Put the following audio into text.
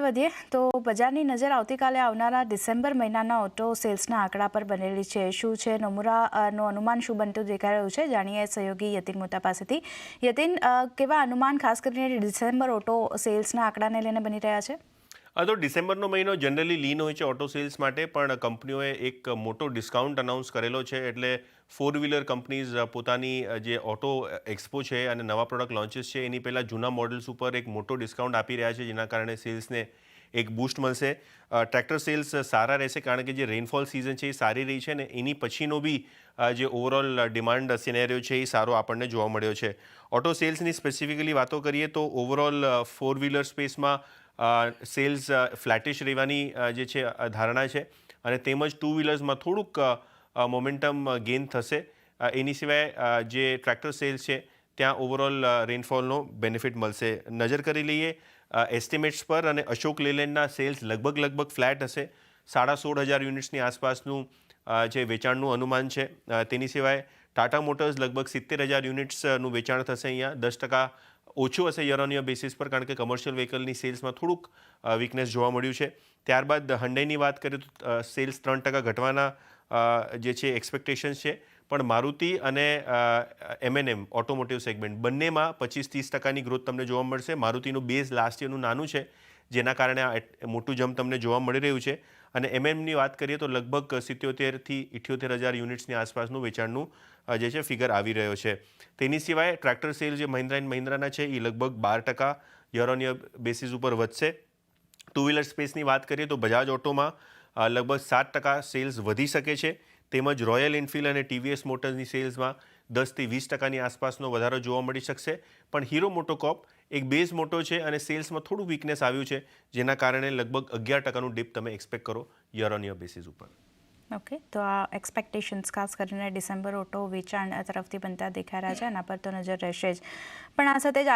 આગળ વધીએ તો બજારની નજર આવતીકાલે આવનારા ડિસેમ્બર મહિનાના ઓટો સેલ્સના આંકડા પર બનેલી છે. શું છે નોમુરાનું અનુમાન શું બનતું દેખાઈ રહ્યું છે? જાણીએ સહયોગી યતિન મોટા પાસેથી. યતિન, કેવા અનુમાન ખાસ કરીને ડિસેમ્બર ઓટો સેલ્સના આંકડાને લઈને બની રહ્યા છે? તો ડિસેમ્બરનો મહિનો જનરલી લીન હોય છે ઓટો સેલ્સ માટે, પણ કંપનીઓએ એક મોટો ડિસ્કાઉન્ટ અનાઉન્સ કરેલો છે. એટલે ફોર વ્હીલર કંપનીઝ પોતાની જે ઓટો એક્સપો છે અને નવા પ્રોડક્ટ લોન્ચીસ છે એની પહેલાં જૂના મોડલ્સ ઉપર એક મોટો ડિસ્કાઉન્ટ આપી રહ્યા છે, જેના કારણે સેલ્સને એક બૂસ્ટ મળશે. ટ્રેક્ટર સેલ્સ સારા રહેશે કારણ કે જે રેઇનફોલ સિઝન છે એ સારી રહી છે ને એની પછીનો બી જે ઓવરઓલ ડિમાન્ડ સિનેરિયો છે એ સારો આપણને જોવા મળ્યો છે. ઓટો સેલ્સની સ્પેસિફિકલી વાતો કરીએ તો ઓવરઓલ ફોર વ્હીલર સ્પેસમાં સેલ્સ ફ્લેટિશ રહેવાની જે છે ધારણા છે, અને તેમજ ટુ વ્હીલર્સમાં થોડુંક મોમેન્ટમ ગેઇન થશે. એની સિવાય જે ટ્રેક્ટર સેલ્સ છે ત્યાં ઓવરઓલ રેઇનફોલનો બેનિફિટ મળશે. નજર કરી લઈએ એસ્ટિમેટ્સ પર, અને અશોક લેલેન્ડના સેલ્સ લગભગ ફ્લેટ હશે. 16,500 યુનિટ્સની આસપાસનું જે વેચાણનું અનુમાન છે. તેની સિવાય ટાટા મોટર્સ લગભગ 70,000 યુનિટ્સનું વેચાણ થશે. અહીંયા 10% ઓછું હશે યર ઓન યર બેસિસ પર, કારણ કે કમર્શિયલ વ્હીકલની સેલ્સમાં થોડુંક વીકનેસ જોવા મળ્યું છે. ત્યારબાદ હન્ડાઈની વાત કરીએ તો સેલ્સ 3% ઘટવાના જે છે એક્સપેક્ટેશન્સ છે. પણ મારુતિ અને M&M ઓટોમોટિવ સેગમેન્ટ બંનેમાં 25-30%ની ગ્રોથ તમને જોવા મળશે. મારુતિનું બેઝ લાસ્ટ યરનું નાનું છે, જેના કારણે આ મોટું જમ્પ તમને જોવા મળી રહ્યું છે. અને M&Mની વાત કરીએ તો લગભગ 77,000-78,000 યુનિટ્સની આસપાસનું વેચાણનું જે છે ફિગર આવી રહ્યો છે. તેની સિવાય ટ્રેક્ટર સેલ જે મહિન્દ્રા એન્ડ મહિન્દ્રાના છે એ લગભગ 12% યર ઓન યર બેસિસ ઉપર વધશે. ટુ વ્હીલર સ્પેસની વાત કરીએ તો બજાજ ઓટોમાં લગભગ 7% સેલ્સ વધી શકે છે. તેમજ રોયલ એનફિલ્ડ અને TVS મોટર્સની સેલ્સમાં 10-20%ની આસપાસનો વધારો જોવા મળી શકશે. પણ હીરો મોટોકોર્પ એક બેઝ મોટો છે અને સેલ્સમાં થોડું વીકનેસ આવ્યું છે, જેના કારણે લગભગ 11%નું ડિપ તમે એક્સપેક્ટ કરો યર ઓન યર બેસિસ ઉપર. ઓકે, તો આ એક્સપેક્ટેશન્સ ખાસ કરીને ડિસેમ્બર ઓટો વેચાણ તરફથી બનતા દેખાઈ રહ્યા છે, એના પર તો નજર રહેશે જ. પણ આ સાથે જ